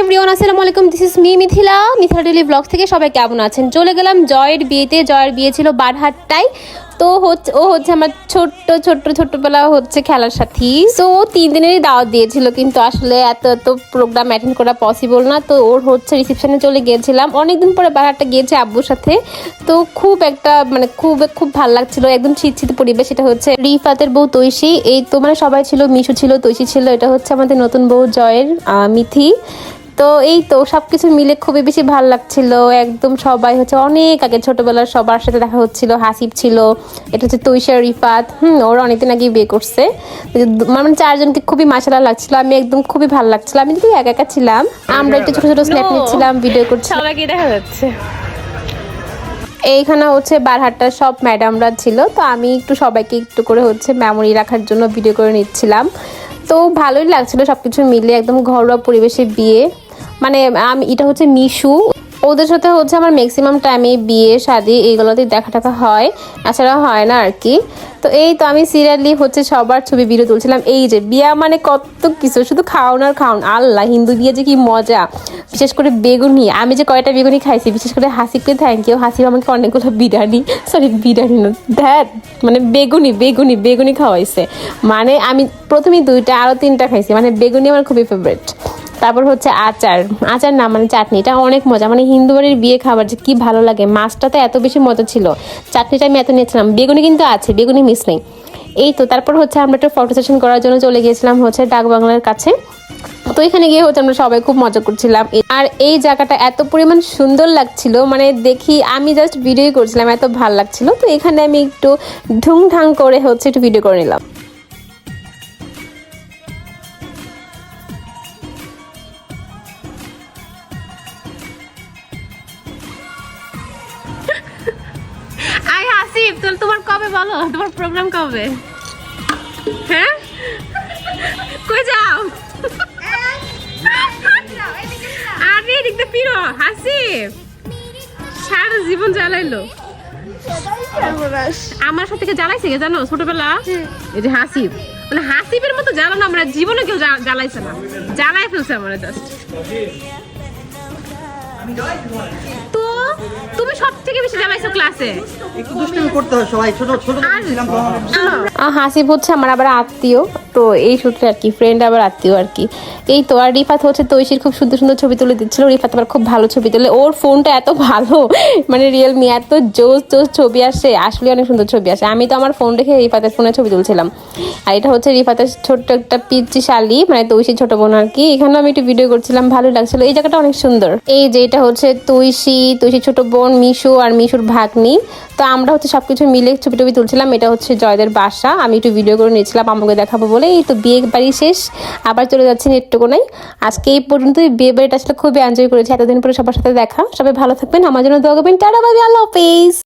Everyone, আসসালামু আলাইকুম। This is me Mithila daily blog থেকে সবাই কেমন আছেন? চলে গেলাম জয়ের বিয়েতে। জয়ের বিয়ে ছিল বারহাট্টায়। তো ও হচ্ছে আমার ছোট্টবেলা হচ্ছে খেলার সাথী। তো 3 দিনেরই দাওয়াত দিয়েছিল, কিন্তু আসলে এত প্রোগ্রাম অ্যাটেন্ড করা পসিবল না। তো ওর হচ্ছে রিসেপশনে চলে গিয়েছিলাম। অনেকদিন পরে বারহাট্টা গিয়েছে আব্বুর সাথে। তো খুব একটা খুব ভালো লাগছিল, একদম শীত পরিবেশ। এটা হচ্ছে রিফাতের বউ তৈশী। এই তো সবাই ছিল, মিশু ছিল, তৈশী ছিল। এটা হচ্ছে আমাদের নতুন বউ জয়ের মিথি। তো এই তো সবকিছু মিলে খুবই বেশি ভালো লাগছিল। একদম সবাই হচ্ছে অনেক আগে ছোটবেলার সবার সাথে দেখা হচ্ছিল। হাসিব ছিল, এটা হচ্ছে তৈশা, রিফাত। ওরা অনেকদিন আগে বিয়ে করছে। মানে 4 জনকে খুবই মাশাআল্লাহ লাগছিল। আমি একদম খুবই ভালো লাগছিল। আমি কিন্তু একা ছিলাম। আমরা একটু ছোট স্ন্যাপ নিচ্ছিলাম, ভিডিও করছিলাম। সবাইকে দেখা যাচ্ছে। এইখানে হচ্ছে বারহাট্টার সব ম্যাডামরা ছিল। তো আমি একটু সবাইকে একটু করে হচ্ছে মেমোরি রাখার জন্য ভিডিও করে নিচ্ছিলাম। তো ভালোই লাগছিল সবকিছু মিলে, একদম ঘরোয়া পরিবেশে বিয়ে। এটা হচ্ছে মিশু। ওদের সাথে হচ্ছে আমার ম্যাক্সিমাম টাইমে বিয়ে শাদি এইগুলোতে দেখা হয়, এছাড়া হয় না আর কি। তো এই তো আমি সিরিয়ালি হচ্ছে সবার ছবি ভিডিও তুলছিলাম। এই যে বিয়া মানে কত কিছু, শুধু খাওন আর খাওন। আল্লাহ, হিন্দু বিয়ে যে কি মজা। বিশেষ করে বেগুনি, আমি যে কয়টা বেগুনি খাইছি, বিশেষ করে হাসিবকে থ্যাংক ইউ। হাসিব আমাকে অনেকগুলো বিরিয়ানি না দ্যাট বেগুনি খাওয়াইছে। আমি প্রথমেই 2টা, আরও 3টা খাইছি। বেগুনি আমার খুবই ফেভারিট। তারপর হচ্ছে আচার না, চাটনিটা অনেক মজা। হিন্দু বাড়ির বিয়ে খাবার যে কি ভালো লাগে। মাছটাতে এত বেশি মজা ছিল, চাটনিটা আমি এত নিয়েছিলাম। বেগুনি কিন্তু আছে, বেগুনি মিস নেই। এই তো তারপর হচ্ছে আমরা একটা ফটো সেশন করার জন্য চলে গিয়েছিলাম হচ্ছে ডাক বাংলার কাছে। তো এখানে গিয়ে হচ্ছে আমরা সবাই খুব মজা করছিলাম। আর এই জায়গাটা এত পরিমাণ সুন্দর লাগছিল, দেখি আমি জাস্ট ভিডিও করছিলাম, এত ভালো লাগছিল। তো এখানে আমি একটু ঢুংঢাং করে হচ্ছে একটু ভিডিও করে নিলাম। আই হাসিব, তোমার কবে বলো, তোমার প্রোগ্রাম কবে? হ্যাঁ, কই যাও? আরে দেখতে পিরো হাসিব সারা জীবন জ্বালাইলো। আমার সাথে থেকে জ্বালাইছে কে জানো ছোটবেলা? এই যে হাসিব, হাসিবের মতো জ্বালানো আমরা জীবনে কেউ জ্বালাইছে না। জ্বালাই ফেলছে আমরা জাস্ট। তো তুমি সব থেকে বেশি জ্বালাইছো ক্লাসে। একটু দুষ্টুমি করতে হয়, সবাই ছোট ছিলাম তো। হাসিব হচ্ছে আমার আবার আত্মীয়, তো এই সূত্রে আর কি, ফ্রেন্ড আবার আত্মীয় আর কি। এই তো আর রিফাত হচ্ছে তৈশীর খুব সুন্দর ছবি তুলে দিচ্ছিল। রিফাত আবার খুব ভালো ছবি তোলে, ওর ফোনটা এত ভালো, রিয়েলমি, এত জোস ছবি আসে, আসলে অনেক সুন্দর ছবি আসে। আমি তো আমার ফোন রেখে রিফাতের ফোনে ছবি তুলছিলাম। আর এটা হচ্ছে রিফাতের ছোট্ট একটা পিচ্চি শালি, তৈশীর ছোট বোন আর কি। এখানে আমি একটু ভিডিও করছিলাম, ভালো লাগছিল। এই জায়গাটা অনেক সুন্দর। এই যে এটা হচ্ছে তৈশীর ছোট বোন মিশু আর মিশুর ভাগ্নি। তো আমরা হচ্ছে সবকিছু মিলে ছবি তুলছিলাম। এটা হচ্ছে জয়দের বাসা, আমি একটু ভিডিও করে নিয়েছিলাম আমাকে দেখাবো বলে। এই তো বিয়ে বাড়ি শেষ, আবার চলে যাচ্ছি নেট্টুকোনায়। আজকে এই পর্যন্ত বিয়ে বাড়িটা আসলে খুবই এনজয় করেছি। এতদিন পরে সবার সাথে দেখা। সবাই ভালো থাকবেন, আমার জন্য দোয়া করবেন। টাটা, বাই বাই, আল্লাহ হাফেজ।